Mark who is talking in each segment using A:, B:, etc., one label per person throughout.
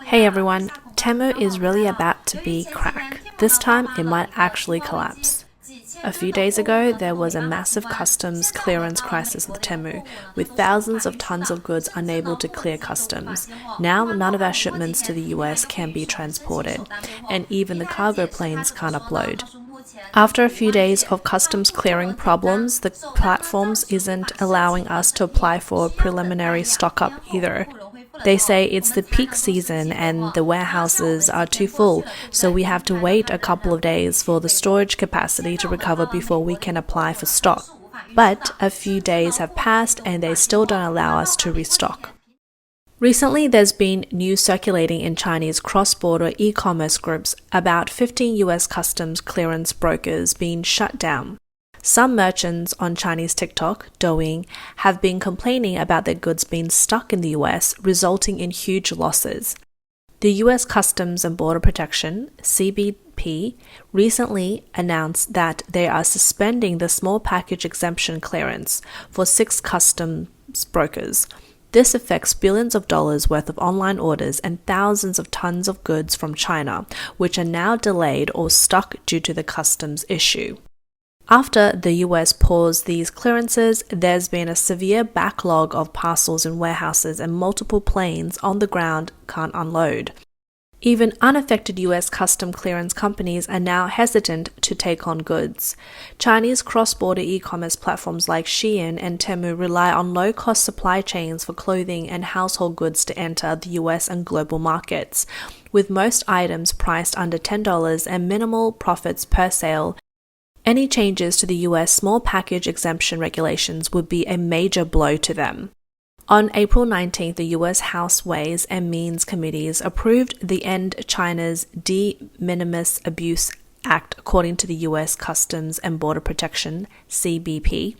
A: Hey everyone, Temu is really about to be crack. This time it might actually collapse. A few days ago, there was a massive customs clearance crisis with Temu, with thousands of tons of goods unable to clear customs. Now, none of our shipments to the US can be transported, and even the cargo planes can't upload. After a few days of customs clearing problems, the platforms isn't allowing us to apply for a preliminary stock-up either. They say it's the peak season and the warehouses are too full, so we have to wait a couple of days for the storage capacity to recover before we can apply for stock. But a few days have passed and they still don't allow us to restock. Recently, there's been news circulating in Chinese cross-border e-commerce groups about 15 US customs clearance brokers being shut down. Some merchants on Chinese TikTok, Douyin, have been complaining about their goods being stuck in the US, resulting in huge losses. The US Customs and Border Protection, CBP, recently announced that they are suspending the small package exemption clearance for 6 customs brokers. This affects billions of dollars worth of online orders and thousands of tons of goods from China, which are now delayed or stuck due to the customs issue. After the US paused these clearances, there's been a severe backlog of parcels in warehouses and multiple planes on the ground can't unload. Even unaffected US custom clearance companies are now hesitant to take on goods. Chinese cross-border e-commerce platforms like Shein and Temu rely on low-cost supply chains for clothing and household goods to enter the US and global markets, with most items priced under $10 and minimal profits per sale. Any changes to the US small package exemption regulations would be a major blow to them. On April 19th, the US House Ways and Means Committees approved the End China's De Minimis Abuse Act according to the US Customs and Border Protection, CBP.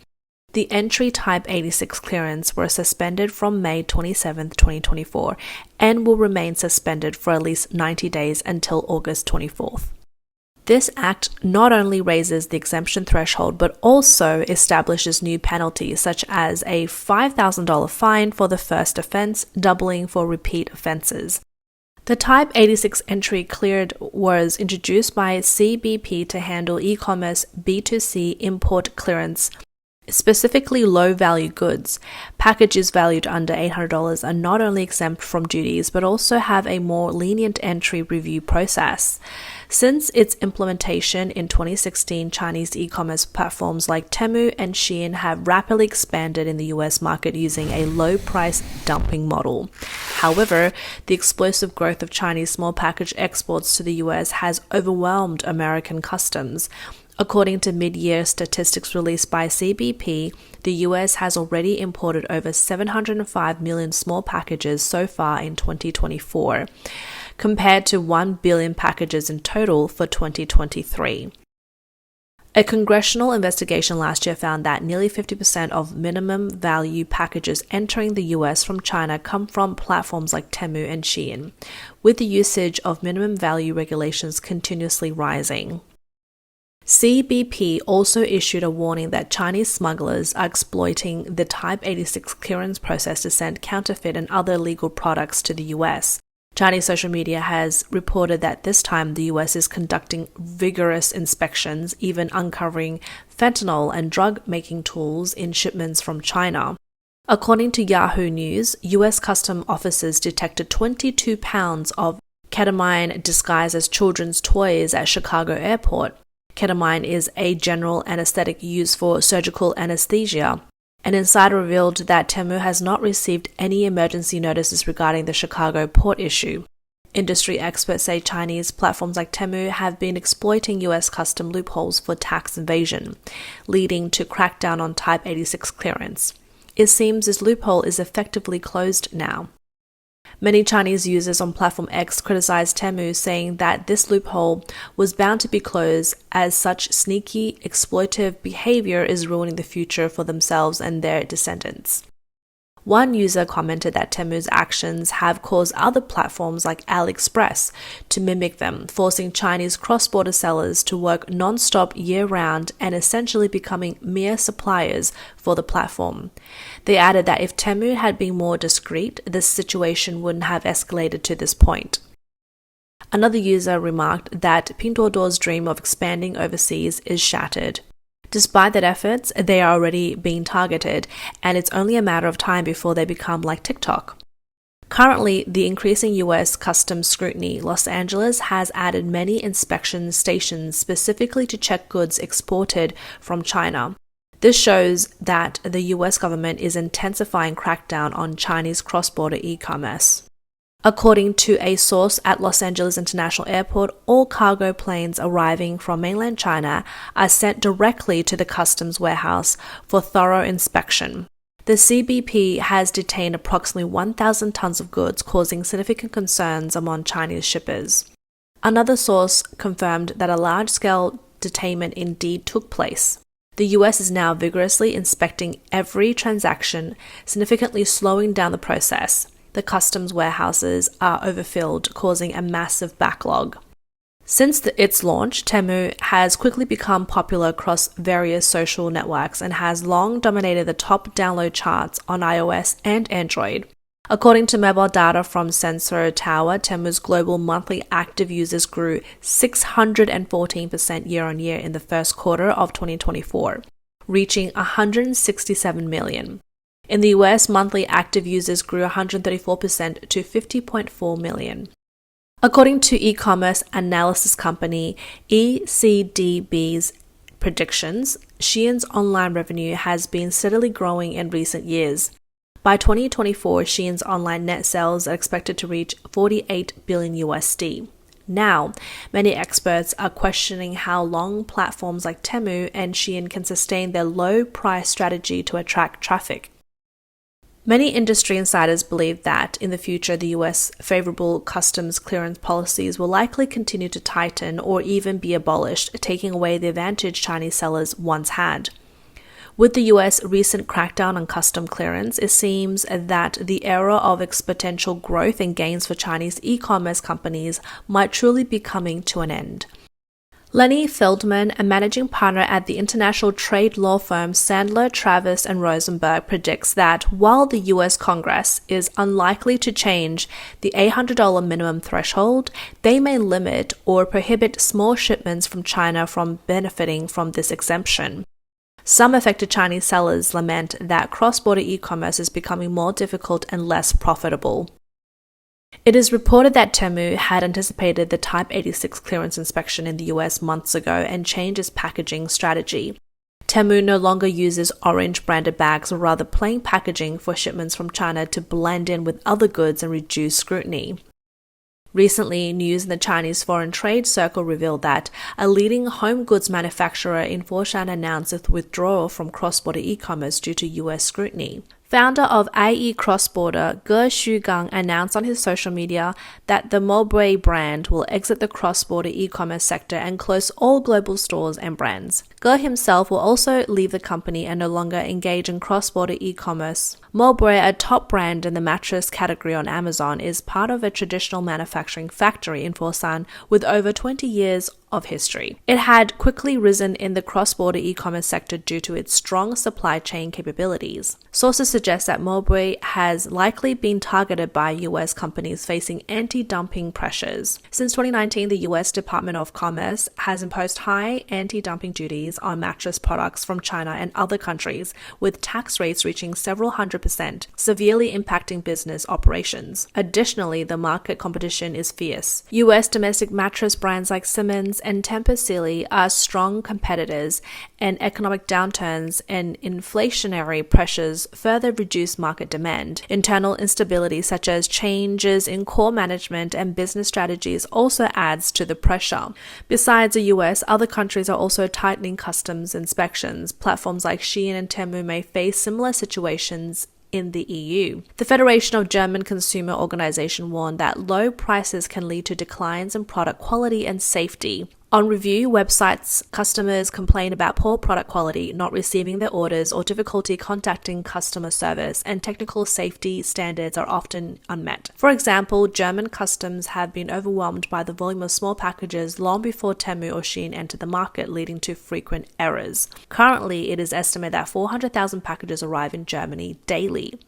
A: The entry Type 86 clearance were suspended from May 27, 2024, and will remain suspended for at least 90 days until August 24th. This act not only raises the exemption threshold but also establishes new penalties such as a $5,000 fine for the first offense, doubling for repeat offenses. The Type 86 entry cleared was introduced by CBP to handle e-commerce B2C import clearance, specifically low-value goods. Packages valued under $800 are not only exempt from duties but also have a more lenient entry review process. Since its implementation in 2016, Chinese e-commerce platforms like Temu and Shein have rapidly expanded in the US market using a low-price dumping model. However, the explosive growth of Chinese small package exports to the US has overwhelmed American customs. According to mid-year statistics released by CBP, the US has already imported over 705 million small packages so far in 2024, compared to 1 billion packages in total for 2023. A congressional investigation last year found that nearly 50% of minimum value packages entering the US from China come from platforms like Temu and Shein, with the usage of minimum value regulations continuously rising. CBP also issued a warning that Chinese smugglers are exploiting the Type 86 clearance process to send counterfeit and other illegal products to the US. Chinese social media has reported that this time the US is conducting vigorous inspections, even uncovering fentanyl and drug-making tools in shipments from China. According to Yahoo News, US custom officers detected 22 pounds of ketamine disguised as children's toys at Chicago Airport. Ketamine is a general anesthetic used for surgical anesthesia. An insider revealed that Temu has not received any emergency notices regarding the Chicago port issue. Industry experts say Chinese platforms like Temu have been exploiting US custom loopholes for tax evasion, leading to crackdown on Type 86 clearance. It seems this loophole is effectively closed now. Many Chinese users on Platform X criticized Temu, saying that this loophole was bound to be closed as such sneaky, exploitative behavior is ruining the future for themselves and their descendants. One user commented that Temu's actions have caused other platforms like AliExpress to mimic them, forcing Chinese cross-border sellers to work non-stop year-round and essentially becoming mere suppliers for the platform. They added that if Temu had been more discreet, this situation wouldn't have escalated to this point. Another user remarked that Pinduoduo's dream of expanding overseas is shattered. Despite their efforts, they are already being targeted, and it's only a matter of time before they become like TikTok. Currently, the increasing US customs scrutiny, Los Angeles has added many inspection stations specifically to check goods exported from China. This shows that the US government is intensifying crackdown on Chinese cross-border e-commerce. According to a source at Los Angeles International Airport, all cargo planes arriving from mainland China are sent directly to the customs warehouse for thorough inspection. The CBP has detained approximately 1,000 tons of goods, causing significant concerns among Chinese shippers. Another source confirmed that a large-scale detainment indeed took place. The US is now vigorously inspecting every transaction, significantly slowing down the process. The customs warehouses are overfilled, causing a massive backlog. Since its launch, Temu has quickly become popular across various social networks and has long dominated the top download charts on iOS and Android. According to mobile data from Sensor Tower, Temu's global monthly active users grew 614% year-on-year in the first quarter of 2024, reaching 167 million. In the US, monthly active users grew 134% to 50.4 million. According to e-commerce analysis company ECDB's predictions, Shein's online revenue has been steadily growing in recent years. By 2024, Shein's online net sales are expected to reach 48 billion USD. Now, many experts are questioning how long platforms like Temu and Shein can sustain their low price strategy to attract traffic. Many industry insiders believe that in the future, the US favorable customs clearance policies will likely continue to tighten or even be abolished, taking away the advantage Chinese sellers once had. With the US recent crackdown on custom clearance, it seems that the era of exponential growth and gains for Chinese e-commerce companies might truly be coming to an end. Lenny Feldman, a managing partner at the international trade law firm Sandler, Travis and Rosenberg, predicts that while the US Congress is unlikely to change the $800 minimum threshold, they may limit or prohibit small shipments from China from benefiting from this exemption. Some affected Chinese sellers lament that cross-border e-commerce is becoming more difficult and less profitable. It is reported that Temu had anticipated the Type 86 clearance inspection in the US months ago and changed its packaging strategy. Temu no longer uses orange branded bags or rather plain packaging for shipments from China to blend in with other goods and reduce scrutiny. Recently, news in the Chinese foreign trade circle revealed that a leading home goods manufacturer in Foshan announced its withdrawal from cross-border e-commerce due to US scrutiny. Founder of IE Cross-Border, Ge Shugang, announced on his social media that the Mowbray brand will exit the cross-border e-commerce sector and close all global stores and brands. Ge himself will also leave the company and no longer engage in cross-border e-commerce. Mowbray, a top brand in the mattress category on Amazon, is part of a traditional manufacturing factory in Foshan with over 20 years of history. It had quickly risen in the cross-border e-commerce sector due to its strong supply chain capabilities. Sources suggest that Mowbray has likely been targeted by US companies facing anti-dumping pressures. Since 2019, the US Department of Commerce has imposed high anti-dumping duties on mattress products from China and other countries, with tax rates reaching several 100%, severely impacting business operations. Additionally, the market competition is fierce. US domestic mattress brands like Simmons and Tempur-Sealy are strong competitors, and economic downturns and inflationary pressures further reduce market demand. Internal instability such as changes in core management and business strategies also adds to the pressure. Besides the US, other countries are also tightening customs inspections. Platforms like Shein and Temu may face similar situations in the EU. The Federation of German Consumer Organization warned that low prices can lead to declines in product quality and safety. On review, websites customers complain about poor product quality, not receiving their orders, or difficulty contacting customer service, and technical safety standards are often unmet. For example, German customs have been overwhelmed by the volume of small packages long before Temu or Shein entered the market, leading to frequent errors. Currently, it is estimated that 400,000 packages arrive in Germany daily.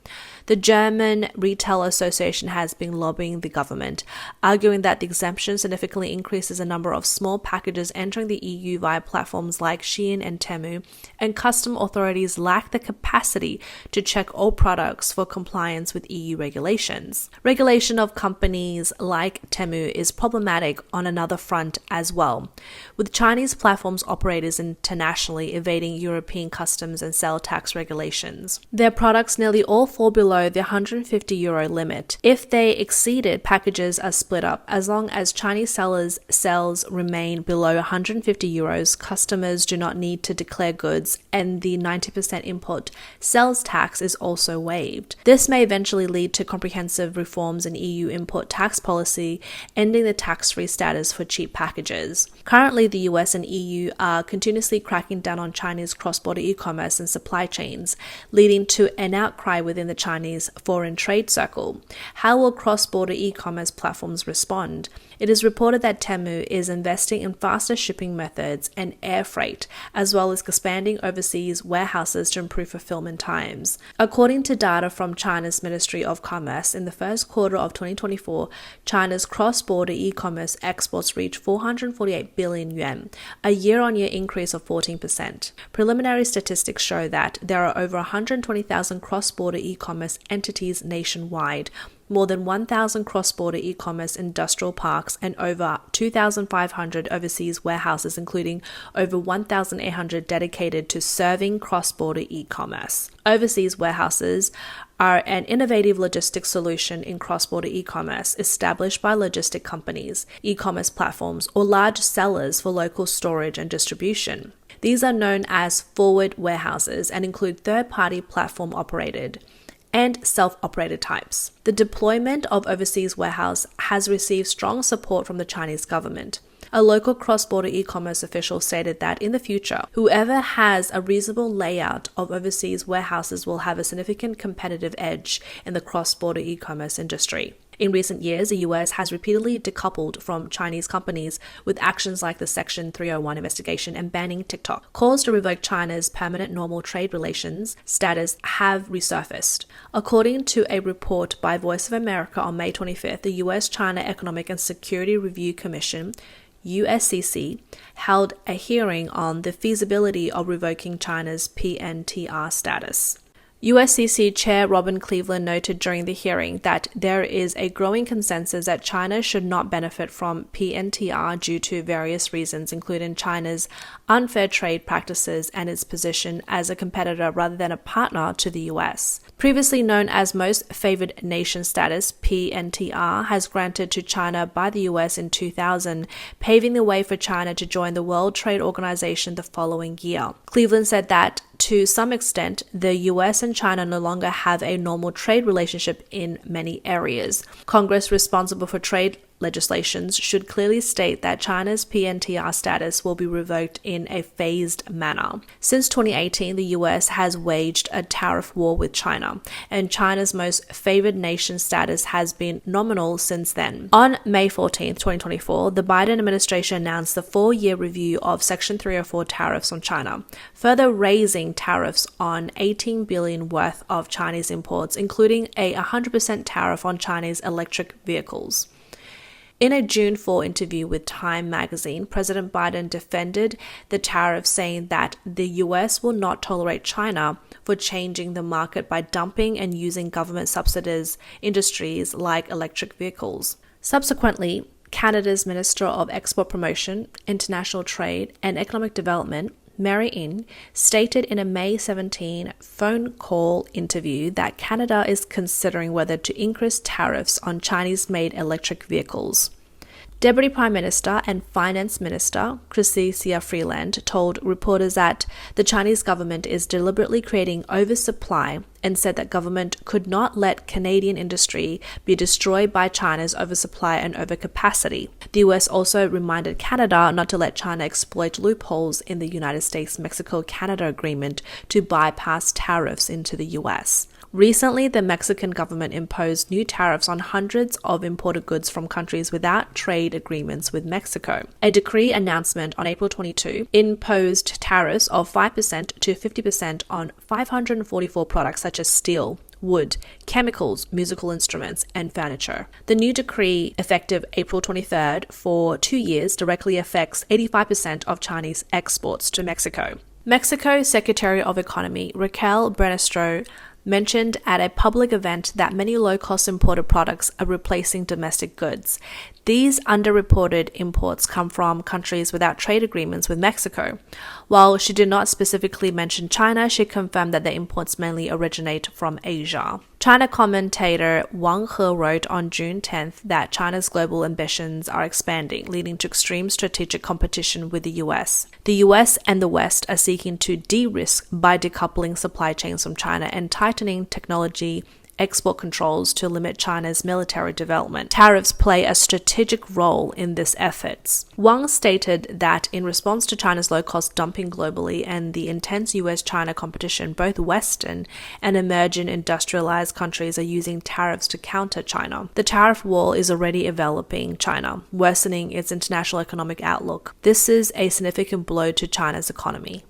A: The German Retail Association has been lobbying the government, arguing that the exemption significantly increases the number of small packages entering the EU via platforms like Shein and Temu, and custom authorities lack the capacity to check all products for compliance with EU regulations. Regulation of companies like Temu is problematic on another front as well, with Chinese platforms operators internationally evading European customs and sales tax regulations. Their products nearly all fall below the €150 limit. If they exceeded, packages are split up. As long as Chinese sellers' sales remain below €150, customers do not need to declare goods, and the 90% import sales tax is also waived. This may eventually lead to comprehensive reforms in EU import tax policy, ending the tax-free status for cheap packages. Currently, the US and EU are continuously cracking down on Chinese cross-border e-commerce and supply chains, leading to an outcry within the Chinese foreign trade circle. How will cross-border e-commerce platforms respond? It is reported that Temu is investing in faster shipping methods and air freight, as well as expanding overseas warehouses to improve fulfillment times. According to data from China's Ministry of Commerce, in the first quarter of 2024, China's cross-border e-commerce exports reached 448 billion yuan, a year-on-year increase of 14%. Preliminary statistics show that there are over 120,000 cross-border e-commerce entities nationwide, more than 1,000 cross-border e-commerce industrial parks, and over 2,500 overseas warehouses, including over 1,800 dedicated to serving cross-border e-commerce. Overseas warehouses are an innovative logistics solution in cross-border e-commerce established by logistic companies, e-commerce platforms, or large sellers for local storage and distribution. These are known as forward warehouses and include third-party platform operated and self-operated types. The deployment of overseas warehouse has received strong support from the Chinese government. A local cross-border e-commerce official stated that in the future, whoever has a reasonable layout of overseas warehouses will have a significant competitive edge in the cross-border e-commerce industry. In recent years, the US has repeatedly decoupled from Chinese companies with actions like the Section 301 investigation and banning TikTok. Calls to revoke China's permanent normal trade relations status have resurfaced. According to a report by Voice of America on May 25th, the US-China Economic and Security Review Commission USCC held a hearing on the feasibility of revoking China's PNTR status. USCC Chair Robin Cleveland noted during the hearing that there is a growing consensus that China should not benefit from PNTR due to various reasons, including China's unfair trade practices and its position as a competitor rather than a partner to the US. Previously known as Most Favored Nation status, PNTR has granted to China by the US in 2000, paving the way for China to join the World Trade Organization the following year. Cleveland said that to some extent, the US and China no longer have a normal trade relationship in many areas. Congress responsible for trade legislations should clearly state that China's PNTR status will be revoked in a phased manner. Since 2018, the US has waged a tariff war with China, and China's most favored nation status has been nominal since then. On May 14, 2024, the Biden administration announced the 4-year review of Section 304 tariffs on China, further raising tariffs on $18 billion worth of Chinese imports, including a 100% tariff on Chinese electric vehicles. In a June 4 interview with Time magazine, President Biden defended the tariff, saying that the US will not tolerate China for changing the market by dumping and using government subsidies industries like electric vehicles. Subsequently, Canada's Minister of Export Promotion, International Trade and Economic Development, Mary Ng, stated in a May 17 phone call interview that Canada is considering whether to increase tariffs on Chinese-made electric vehicles. Deputy Prime Minister and Finance Minister Chrystia Freeland told reporters that the Chinese government is deliberately creating oversupply and said that government could not let Canadian industry be destroyed by China's oversupply and overcapacity. The US also reminded Canada not to let China exploit loopholes in the United States-Mexico-Canada agreement to bypass tariffs into the US. Recently, the Mexican government imposed new tariffs on hundreds of imported goods from countries without trade agreements with Mexico. A decree announcement on April 22 imposed tariffs of 5% to 50% on 544 products such as steel, wood, chemicals, musical instruments, and furniture. The new decree, effective April 23rd for 2 years, directly affects 85% of Chinese exports to Mexico. Mexico Secretary of Economy Raquel Buenrostro mentioned at a public event that many low-cost imported products are replacing domestic goods. These underreported imports come from countries without trade agreements with Mexico. While she did not specifically mention China, she confirmed that the imports mainly originate from Asia. China commentator Wang He wrote on June 10th that China's global ambitions are expanding, leading to extreme strategic competition with the US. The US and the West are seeking to de-risk by decoupling supply chains from China and tightening technology export controls to limit China's military development. Tariffs play a strategic role in these efforts. Wang stated that in response to China's low-cost dumping globally and the intense US-China competition, both Western and emerging industrialized countries are using tariffs to counter China. The tariff wall is already enveloping China, worsening its international economic outlook. This is a significant blow to China's economy.